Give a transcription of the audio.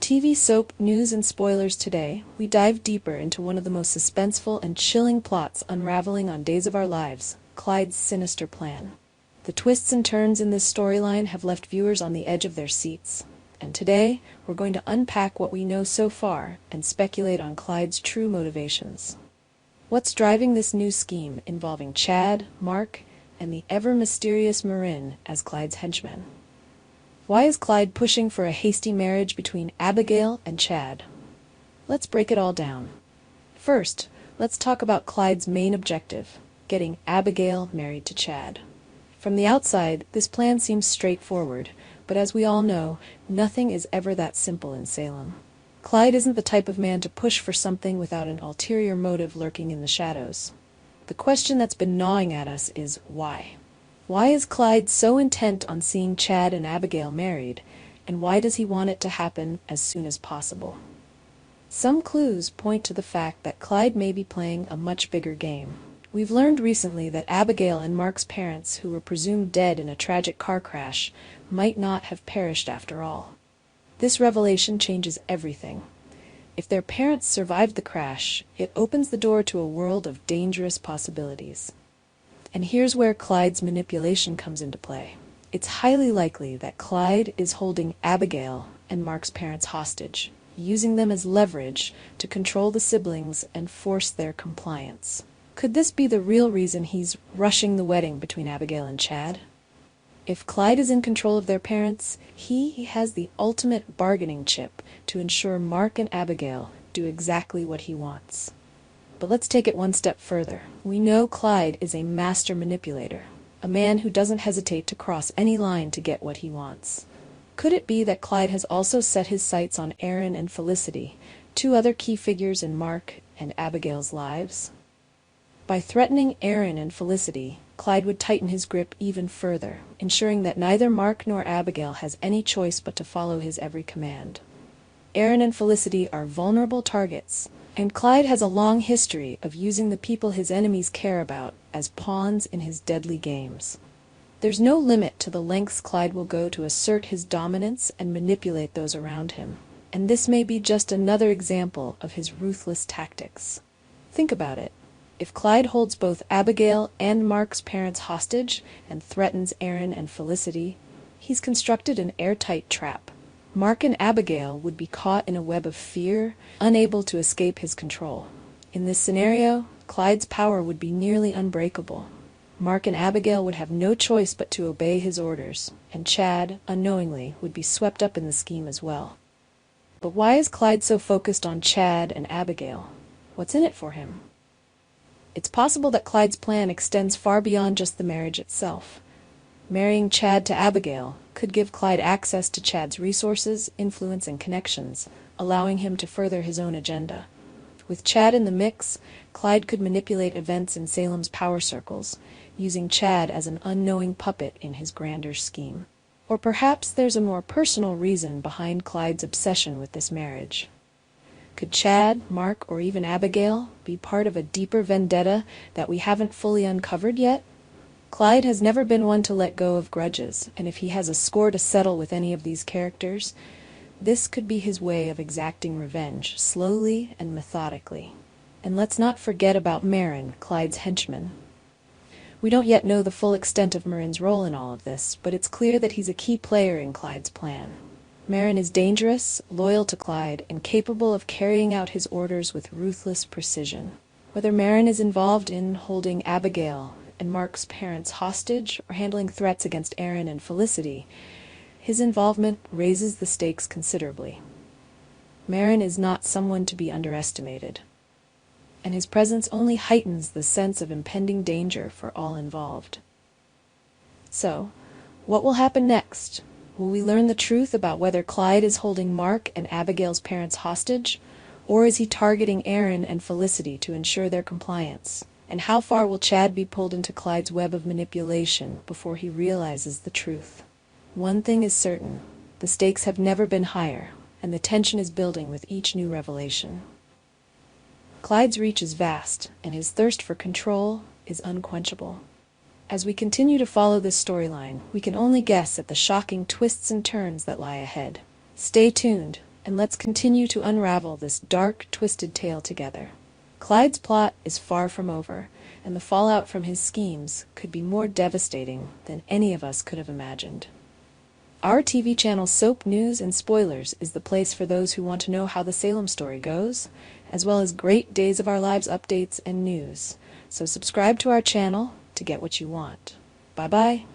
TV soap news and spoilers today, we dive deeper into one of the most suspenseful and chilling plots unraveling on Days of Our Lives, Clyde's sinister plan. The twists and turns in this storyline have left viewers on the edge of their seats, and today we're going to unpack what we know so far and speculate on Clyde's true motivations. What's driving this new scheme involving Chad, Mark, and the ever-mysterious Marin as Clyde's henchman? Why is Clyde pushing for a hasty marriage between Abigail and Chad? Let's break it all down. First, let's talk about Clyde's main objective, getting Abigail married to Chad. From the outside, this plan seems straightforward, but as we all know, nothing is ever that simple in Salem. Clyde isn't the type of man to push for something without an ulterior motive lurking in the shadows. The question that's been gnawing at us is why? Why is Clyde so intent on seeing Chad and Abigail married, and why does he want it to happen as soon as possible? Some clues point to the fact that Clyde may be playing a much bigger game. We've learned recently that Abigail and Mark's parents, who were presumed dead in a tragic car crash, might not have perished after all. This revelation changes everything. If their parents survived the crash, it opens the door to a world of dangerous possibilities. And here's where Clyde's manipulation comes into play. It's highly likely that Clyde is holding Abigail and Mark's parents hostage, using them as leverage to control the siblings and force their compliance. Could this be the real reason he's rushing the wedding between Abigail and Chad? If Clyde is in control of their parents, he has the ultimate bargaining chip to ensure Mark and Abigail do exactly what he wants. But let's take it one step further. We know Clyde is a master manipulator, a man who doesn't hesitate to cross any line to get what he wants. Could it be that Clyde has also set his sights on Aaron and Felicity, two other key figures in Mark and Abigail's lives? By threatening Aaron and Felicity, Clyde would tighten his grip even further, ensuring that neither Mark nor Abigail has any choice but to follow his every command. Aaron and Felicity are vulnerable targets, and Clyde has a long history of using the people his enemies care about as pawns in his deadly games. There's no limit to the lengths Clyde will go to assert his dominance and manipulate those around him, and this may be just another example of his ruthless tactics. Think about it. If Clyde holds both Abigail and Mark's parents hostage and threatens Aaron and Felicity, he's constructed an airtight trap. Mark and Abigail would be caught in a web of fear, unable to escape his control. In this scenario, Clyde's power would be nearly unbreakable. Mark and Abigail would have no choice but to obey his orders, and Chad, unknowingly, would be swept up in the scheme as well. But why is Clyde so focused on Chad and Abigail? What's in it for him? It's possible that Clyde's plan extends far beyond just the marriage itself. Marrying Chad to Abigail could give Clyde access to Chad's resources, influence, and connections, allowing him to further his own agenda. With Chad in the mix, Clyde could manipulate events in Salem's power circles, using Chad as an unknowing puppet in his grander scheme. Or perhaps there's a more personal reason behind Clyde's obsession with this marriage. Could Chad, Mark, or even Abigail be part of a deeper vendetta that we haven't fully uncovered yet? Clyde has never been one to let go of grudges, and if he has a score to settle with any of these characters, this could be his way of exacting revenge, slowly and methodically. And let's not forget about Marin, Clyde's henchman. We don't yet know the full extent of Marin's role in all of this, but it's clear that he's a key player in Clyde's plan. Marin is dangerous, loyal to Clyde, and capable of carrying out his orders with ruthless precision. Whether Marin is involved in holding Abigail and Mark's parents hostage or handling threats against Aaron and Felicity, his involvement raises the stakes considerably. Marin is not someone to be underestimated, and his presence only heightens the sense of impending danger for all involved. So, what will happen next? Will we learn the truth about whether Clyde is holding Mark and Abigail's parents hostage, or is he targeting Aaron and Felicity to ensure their compliance? And how far will Chad be pulled into Clyde's web of manipulation before he realizes the truth? One thing is certain, the stakes have never been higher, and the tension is building with each new revelation. Clyde's reach is vast, and his thirst for control is unquenchable. As we continue to follow this storyline, we can only guess at the shocking twists and turns that lie ahead. Stay tuned, and let's continue to unravel this dark, twisted tale together. Clyde's plot is far from over, and the fallout from his schemes could be more devastating than any of us could have imagined. Our TV channel Soap News and Spoilers is the place for those who want to know how the Salem story goes, as well as great Days of Our Lives updates and news. So subscribe to our channel to get what you want. Bye-bye.